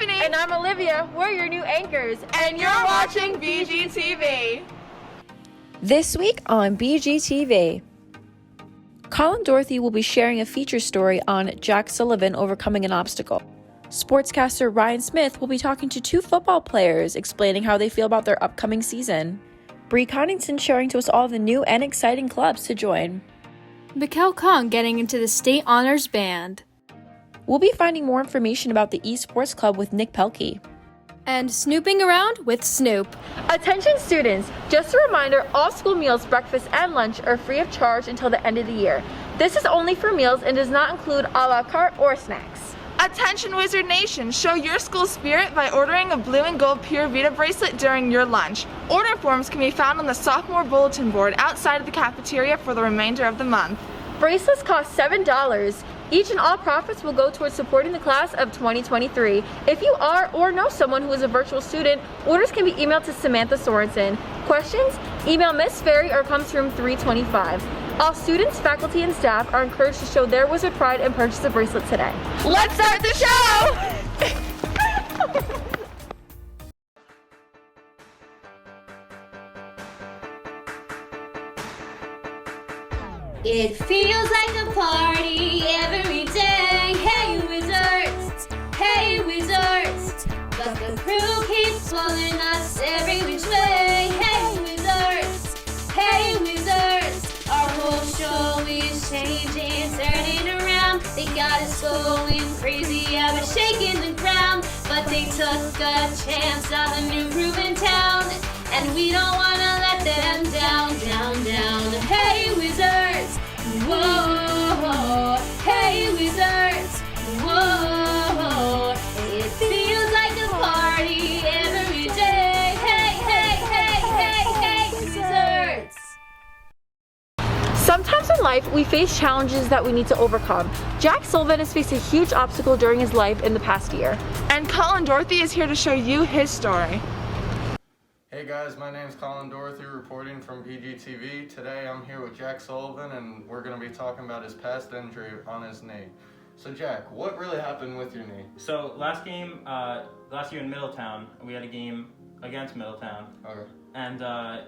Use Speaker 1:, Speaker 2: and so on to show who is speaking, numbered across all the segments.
Speaker 1: Stephanie.
Speaker 2: And I'm Olivia. We're your new anchors.
Speaker 1: And you're watching BGTV.
Speaker 3: This week on BGTV, Colin Dorothy will be sharing a feature story on Jack Sullivan overcoming an obstacle. Sportscaster Ryan Smith will be talking to two football players, explaining how they feel about their upcoming season. Bree Connington sharing to us all the new and exciting clubs to join.
Speaker 4: Mikkel Kong getting into the state honors band.
Speaker 3: We'll be finding more information about the eSports Club with Nick Pelkey.
Speaker 4: And snooping around with Snoop.
Speaker 2: Attention students, just a reminder, all school meals, breakfast and lunch are free of charge until the end of the year. This is only for meals and does not include a la carte or snacks.
Speaker 1: Attention Wizard Nation, show your school spirit by ordering a blue and gold Pure Vita bracelet during your lunch. Order forms can be found on the sophomore bulletin board outside of the cafeteria for the remainder of the month.
Speaker 2: Bracelets cost $7. Each and all profits will go towards supporting the class of 2023. If you are or know someone who is a virtual student, orders can be emailed to Samantha Sorensen. Questions? Email Miss Ferry or comes room 325. All students, faculty, and staff are encouraged to show their wizard pride and purchase a bracelet today.
Speaker 1: Let's start the show!
Speaker 5: It feels like a party every day. Hey wizards, hey wizards. But the crew keeps pulling us every which way. Hey wizards, hey wizards. Our whole show is changing, turning around. They got us going crazy, yeah, we're shaking the ground. But they took a chance on a new groove in town, and we don't wanna let them down, down, down. Hey wizards, whoa, hey wizards, whoa. It feels like a party every day. Hey, hey, hey, hey, hey, wizards.
Speaker 2: Sometimes in life, we face challenges that we need to overcome. Jack Sullivan has faced a huge obstacle during his life in the past year.
Speaker 1: And Colin Dorothy is here to show you his story.
Speaker 6: Hey guys, my name's Colin Dorothy reporting from BGTV. Today I'm here with Jack Sullivan and we're going to be talking about his past injury on his knee. So Jack, what really happened with your knee?
Speaker 7: So last year in Middletown, we had a game against Middletown.
Speaker 6: Okay.
Speaker 7: And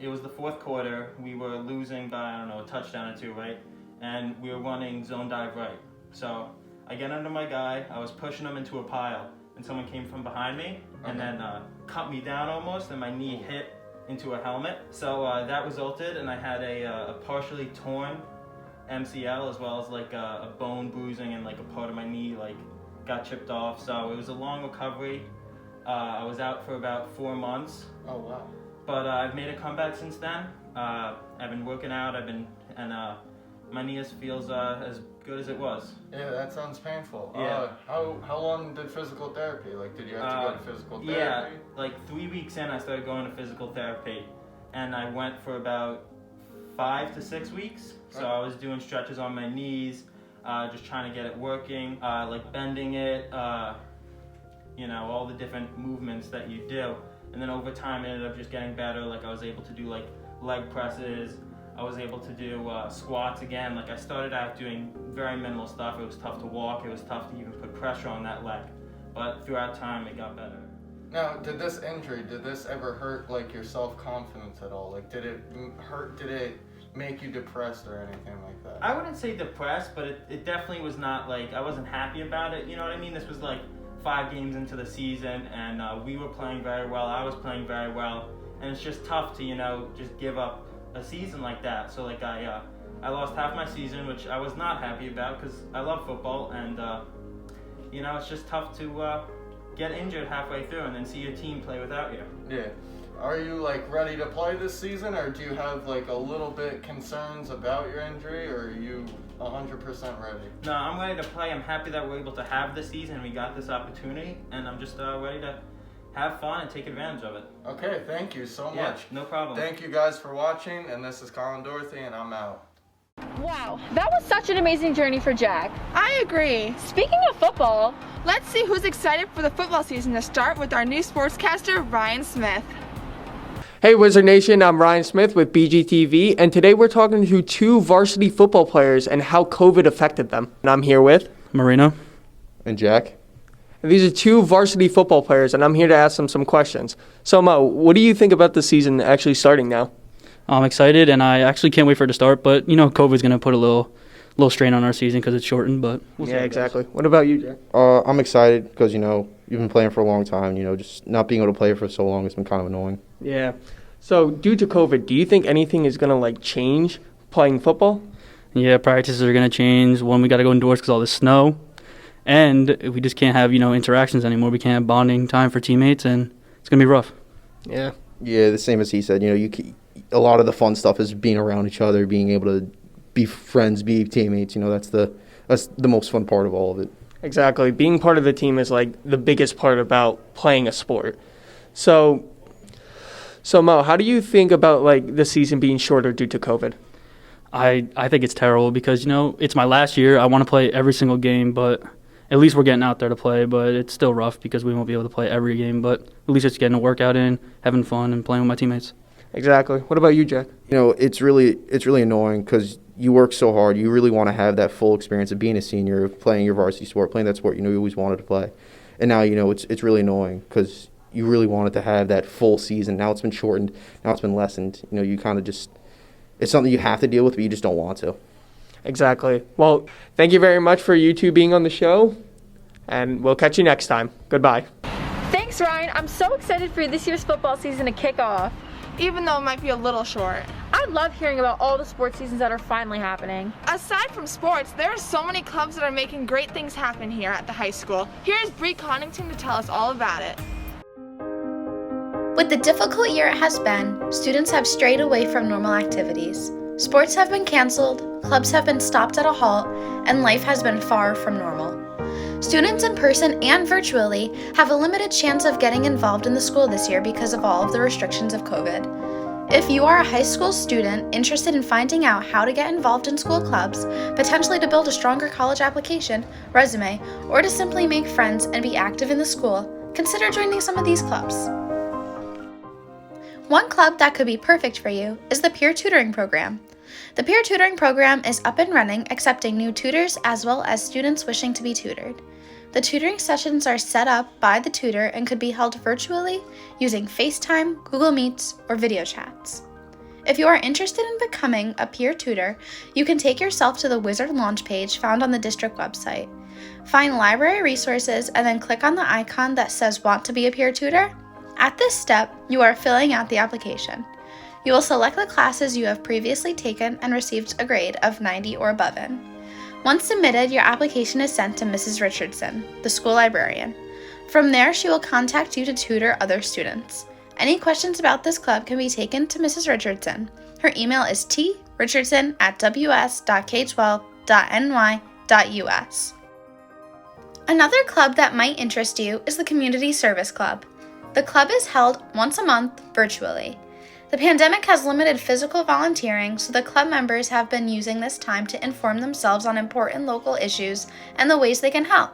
Speaker 7: it was the fourth quarter. We were losing by, I don't know, a touchdown or two, right? And we were running zone dive right. So I get under my guy, I was pushing him into a pile, and someone came from behind me and then cut me down almost, and my knee hit into a helmet. So that resulted, and I had a partially torn MCL as well as like a bone bruising, and like a part of my knee like got chipped off. So it was a long recovery. I was out for about 4 months.
Speaker 6: Oh wow.
Speaker 7: But I've made a comeback since then. I've been working out. My knee feels as good as it was.
Speaker 6: Yeah, that sounds painful.
Speaker 7: Yeah.
Speaker 6: How long did physical therapy? Like, did you have to go to physical therapy?
Speaker 7: Yeah, like 3 weeks in, I started going to physical therapy, and I went for about 5 to 6 weeks. So I was doing stretches on my knees, just trying to get it working, like bending it, all the different movements that you do. And then over time, it ended up just getting better. Like I was able to do like leg presses. I was able to do squats again. Like I started out doing very minimal stuff. It was tough to walk. It was tough to even put pressure on that leg. But throughout time, it got better.
Speaker 6: Now, did this ever hurt like your self-confidence at all? Like, did it hurt? Did it make you depressed or anything like that?
Speaker 7: I wouldn't say depressed, but it definitely was not like, I wasn't happy about it. You know what I mean? This was like 5 games into the season, and we were playing very well. I was playing very well, and it's just tough to just give up a season like that. So like I lost half my season, which I was not happy about because I love football, and it's just tough to get injured halfway through and then see your team play without you.
Speaker 6: Yeah. Are you like ready to play this season, or do you have like a little bit concerns about your injury, or are you 100% ready?
Speaker 7: No, I'm ready to play. I'm happy that we're able to have this season. We got this opportunity, and I'm just ready to have fun and take advantage of it.
Speaker 6: Okay, thank you so much.
Speaker 7: Yeah, no problem.
Speaker 6: Thank you guys for watching, and this is Colin Dorothy, and I'm out.
Speaker 2: Wow, that was such an amazing journey for Jack.
Speaker 1: I agree.
Speaker 2: Speaking of football,
Speaker 1: Let's see who's excited for the football season to start with our new sportscaster, Ryan Smith.
Speaker 8: Hey Wizard Nation, I'm Ryan Smith with BGTV, and today we're talking to two varsity football players and how COVID affected them. And I'm here with
Speaker 9: Marina
Speaker 6: and Jack.
Speaker 8: And these are two varsity football players, and I'm here to ask them some questions. So, Mo, what do you think about the season actually starting now?
Speaker 9: I'm excited, and I actually can't wait for it to start. But COVID's going to put a little strain on our season because it's shortened. But we'll see how it goes.
Speaker 8: Exactly. What about you, Jack?
Speaker 10: I'm excited because you've been playing for a long time. Just not being able to play for so long has been kind of annoying.
Speaker 8: Yeah. So, due to COVID, do you think anything is going to change playing football?
Speaker 9: Yeah, practices are going to change. One, we got to go indoors because all the snow. And we just can't have, interactions anymore. We can't have bonding time for teammates, and it's going to be rough.
Speaker 8: Yeah.
Speaker 10: Yeah, the same as he said. A lot of the fun stuff is being around each other, being able to be friends, be teammates. That's the most fun part of all of it.
Speaker 8: Exactly. Being part of the team is, the biggest part about playing a sport. So Mo, how do you think about, the season being shorter due to COVID?
Speaker 9: I think it's terrible because, it's my last year. I want to play every single game, but at least we're getting out there to play, but it's still rough because we won't be able to play every game, but at least it's getting a workout in, having fun, and playing with my teammates.
Speaker 8: Exactly. What about you, Jack?
Speaker 10: It's really annoying because you work so hard. You really want to have that full experience of being a senior, of playing your varsity sport, playing that sport you always wanted to play. And now, it's really annoying because you really wanted to have that full season. Now it's been shortened. Now it's been lessened. You kind of just – it's something you have to deal with, but you just don't want to.
Speaker 8: Exactly. Well, thank you very much for you two being on the show, and we'll catch you next time. Goodbye.
Speaker 2: Thanks, Ryan. I'm so excited for this year's football season to kick off.
Speaker 1: Even though it might be a little short.
Speaker 2: I love hearing about all the sports seasons that are finally happening.
Speaker 1: Aside from sports, there are so many clubs that are making great things happen here at the high school. Here's Bree Connington to tell us all about it.
Speaker 11: With the difficult year it has been, students have strayed away from normal activities. Sports have been canceled, clubs have been stopped at a halt, and life has been far from normal. Students in person and virtually have a limited chance of getting involved in the school this year because of all of the restrictions of COVID. If you are a high school student interested in finding out how to get involved in school clubs, potentially to build a stronger college application, resume, or to simply make friends and be active in the school, consider joining some of these clubs. One club that could be perfect for you is the peer tutoring program. The peer tutoring program is up and running, accepting new tutors as well as students wishing to be tutored. The tutoring sessions are set up by the tutor and could be held virtually using FaceTime, Google Meets, or video chats. If you are interested in becoming a peer tutor, you can take yourself to the Wizard launch page found on the district website. Find library resources and then click on the icon that says Want to be a peer tutor? At this step, you are filling out the application. You will select the classes you have previously taken and received a grade of 90 or above in. Once submitted, your application is sent to Mrs. Richardson, the school librarian. From there, she will contact you to tutor other students. Any questions about this club can be taken to Mrs. Richardson. Her email is trichardson@ws.k12.ny.us. Another club that might interest you is the Community Service Club. The club is held once a month virtually. The pandemic has limited physical volunteering, so the club members have been using this time to inform themselves on important local issues and the ways they can help.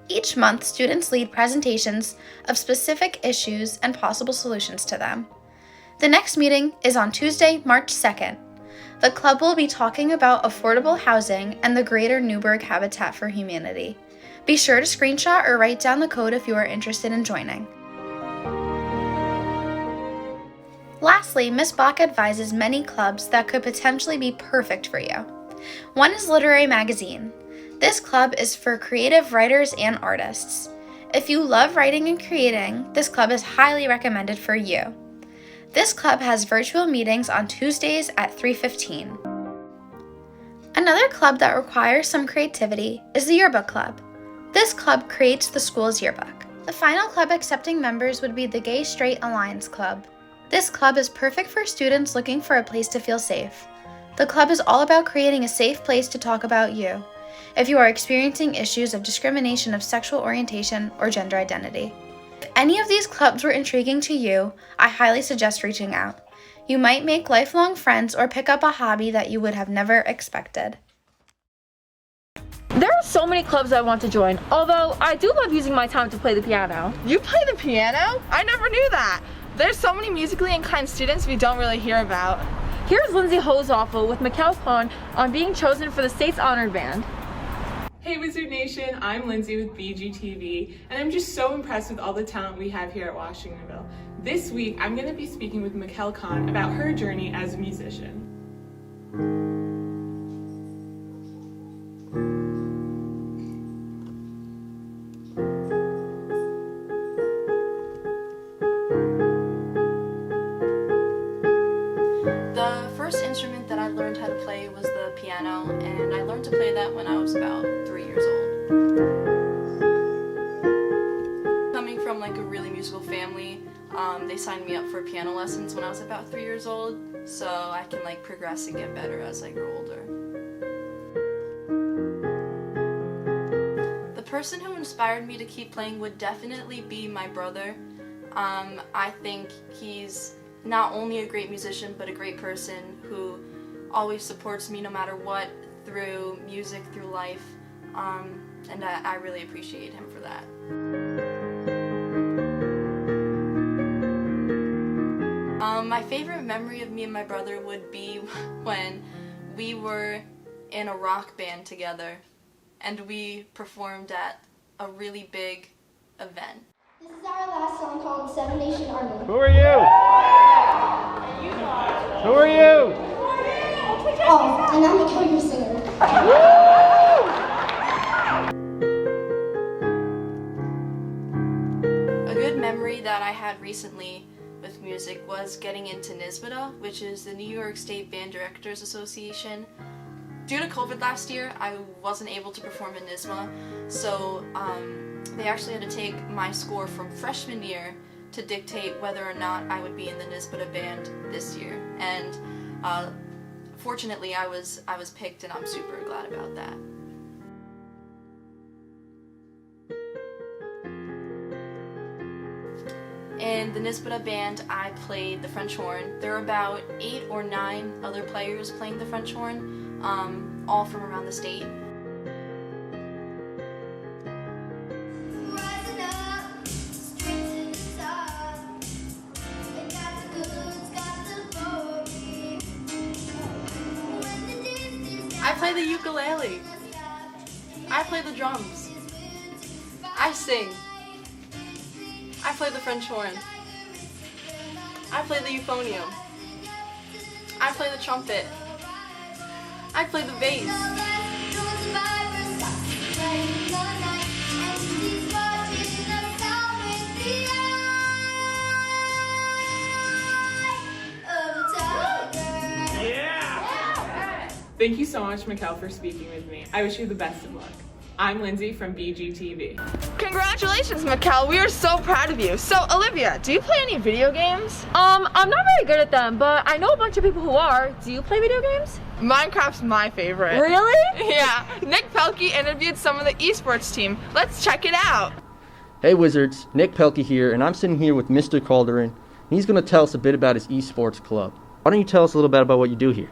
Speaker 11: Each month, students lead presentations of specific issues and possible solutions to them. The next meeting is on Tuesday, March 2nd. The club will be talking about affordable housing and the Greater Newburgh Habitat for Humanity. Be sure to screenshot or write down the code if you are interested in joining. Lastly, Ms. Bach advises many clubs that could potentially be perfect for you. One is Literary Magazine. This club is for creative writers and artists. If you love writing and creating, this club is highly recommended for you. This club has virtual meetings on Tuesdays at 3:15. Another club that requires some creativity is the Yearbook Club. This club creates the school's yearbook. The final club accepting members would be the Gay Straight Alliance Club. This club is perfect for students looking for a place to feel safe. The club is all about creating a safe place to talk about you, if you are experiencing issues of discrimination of sexual orientation or gender identity. If any of these clubs were intriguing to you, I highly suggest reaching out. You might make lifelong friends or pick up a hobby that you would have never expected.
Speaker 2: There are so many clubs I want to join, although I do love using my time to play the piano.
Speaker 1: You play the piano? I never knew that. There's so many musically inclined students we don't really hear about.
Speaker 2: Here's Lindsay Hosoffel with Mikkel Kohn on being chosen for the state's honored band.
Speaker 12: Hey Wizard Nation, I'm Lindsay with BGTV, and I'm just so impressed with all the talent we have here at Washingtonville. This week, I'm going to be speaking with Mikkel Kahn about her journey as a musician.
Speaker 13: The first instrument that I learned how to play was the piano, and I learned to play that when I was about 3 years old. Coming from like a really musical family, they signed me up for piano lessons when I was about 3 years old, so I can like progress and get better as I grow older. The person who inspired me to keep playing would definitely be my brother. I think he's not only a great musician, but a great person who always supports me no matter what, through music, through life, and I really appreciate him for that. My favorite memory of me and my brother would be when we were in a rock band together, and we performed at a really big event.
Speaker 5: This is our last song called Seven Nation Army.
Speaker 14: Who are you? Who are you?
Speaker 5: Oh, and I'm the country singer.
Speaker 13: A good memory that I had recently with music was getting into NYSBTA, which is the New York State Band Directors Association. Due to COVID last year, I wasn't able to perform in NYSBTA, so they actually had to take my score from freshman year to dictate whether or not I would be in the NYSBTA band this year. And fortunately, I was picked, and I'm super glad about that. In the NYSBTA band, I played the French horn. There are about 8 or 9 other players playing the French horn, all from around the state. I play the ukulele. I play the drums. I sing. I play the French horn. I play the euphonium. I play the trumpet. I play the bass.
Speaker 12: Thank you so much, Mikkel, for speaking with me. I wish you the best of luck. I'm Lindsay from BGTV.
Speaker 1: Congratulations, Mikkel. We are so proud of you. So, Olivia, do you play any video games?
Speaker 2: I'm not very good at them, but I know a bunch of people who are. Do you play video games?
Speaker 1: Minecraft's my favorite.
Speaker 2: Really?
Speaker 1: Yeah. Nick Pelkey interviewed some of the esports team. Let's check it out.
Speaker 15: Hey Wizards, Nick Pelkey here, and I'm sitting here with Mr. Calderon, and he's going to tell us a bit about his esports club. Why don't you tell us a little bit about what you do here?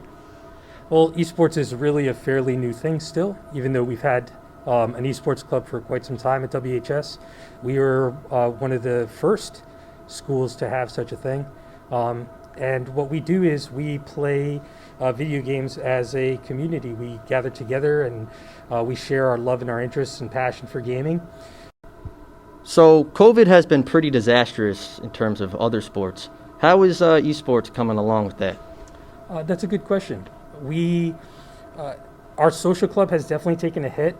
Speaker 16: Well, esports is really a fairly new thing still, even though we've had an esports club for quite some time at WHS. We were one of the first schools to have such a thing. And what we do is we play video games as a community. We gather together and we share our love and our interests and passion for gaming.
Speaker 15: So COVID has been pretty disastrous in terms of other sports. How is esports coming along with that?
Speaker 16: That's a good question. Our social club has definitely taken a hit.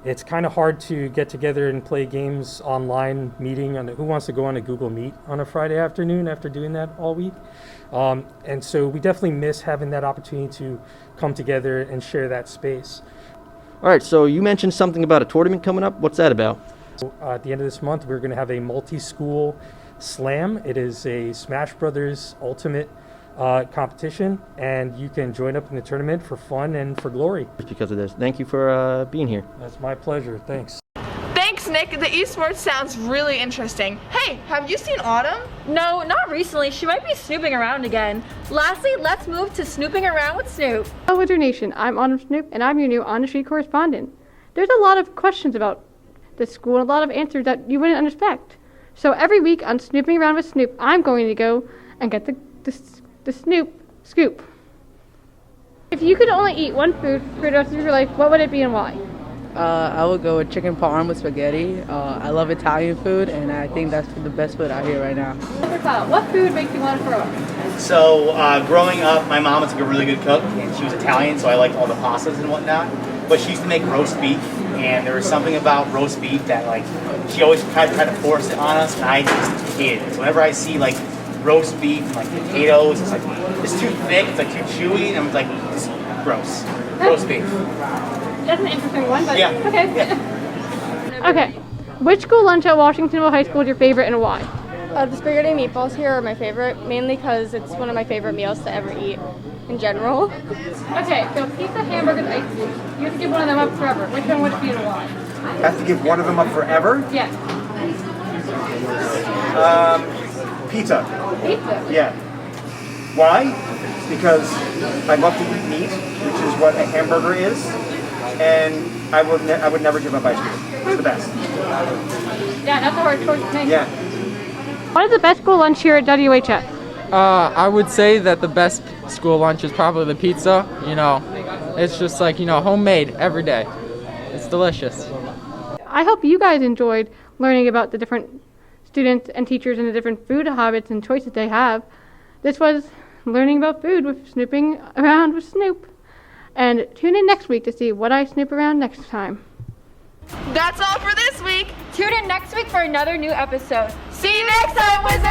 Speaker 16: It's kind of hard to get together and play games online, meeting on who wants to go on a Google Meet on a Friday afternoon after doing that all week. And so we definitely miss having that opportunity to come together and share that space.
Speaker 15: All right, so you mentioned something about a tournament coming up. What's that about?
Speaker 16: At the end of this month, we're going to have a multi-school slam. It is a Smash Brothers Ultimate competition, and you can join up in the tournament for fun and for glory.
Speaker 15: Because of this. Thank you for being here.
Speaker 16: That's my pleasure. Thanks.
Speaker 1: Thanks, Nick. The esports sounds really interesting. Hey, have you seen Autumn?
Speaker 2: No, not recently. She might be snooping around again. Lastly, let's move to snooping around with Snoop.
Speaker 17: Hello, Wizard Nation. I'm Autumn Snoop, and I'm your new on-the-street correspondent. There's a lot of questions about the school and a lot of answers that you wouldn't expect. So every week on Snooping Around with Snoop, I'm going to go and get the Snoop scoop. If you could only eat one food for the rest of your life, what would it be and why?
Speaker 14: I would go with chicken parm with spaghetti. I love Italian food, and I think that's the best food out here right now.
Speaker 17: What food makes you want to throw up?
Speaker 18: So growing up, my mom was like a really good cook, and she was Italian, so I liked all the pastas and whatnot. But she used to make roast beef, and there was something about roast beef that like she always tried to force it on us, and I just hated it. So whenever I see like roast beef and like potatoes, it's like it's too thick, it's like too chewy, and I'm like, just gross. Roast beef.
Speaker 17: That's an interesting one, but
Speaker 18: yeah.
Speaker 17: Okay.
Speaker 18: Yeah.
Speaker 17: Okay. Which school lunch at Washingtonville High School is your favorite and why?
Speaker 19: The spaghetti and meatballs here are my favorite, mainly because it's one of my favorite meals to ever eat in general.
Speaker 17: Okay, so pizza, hamburgers, ice cream. You have to give one of them up forever. Which one would it be and why?
Speaker 20: Have to give one of them up forever?
Speaker 17: Yes.
Speaker 20: Pizza.
Speaker 17: Pizza?
Speaker 20: Yeah. Why? Because I love to eat meat, which is what a hamburger is, and I would never give up ice cream. It's the best.
Speaker 17: Yeah, that's a hard choice to make.
Speaker 20: Yeah.
Speaker 17: What is the best school lunch here at WHS?
Speaker 21: I would say that the best school lunch is probably the pizza. You know, it's just like, you know, homemade every day. It's delicious.
Speaker 17: I hope you guys enjoyed learning about the different students and teachers and the different food habits and choices they have. This was Learning About Food with Snooping Around with Snoop. And tune in next week to see what I snoop around next time.
Speaker 1: That's all for this week.
Speaker 2: Tune in next week for another new episode.
Speaker 1: See you next time, Wizards!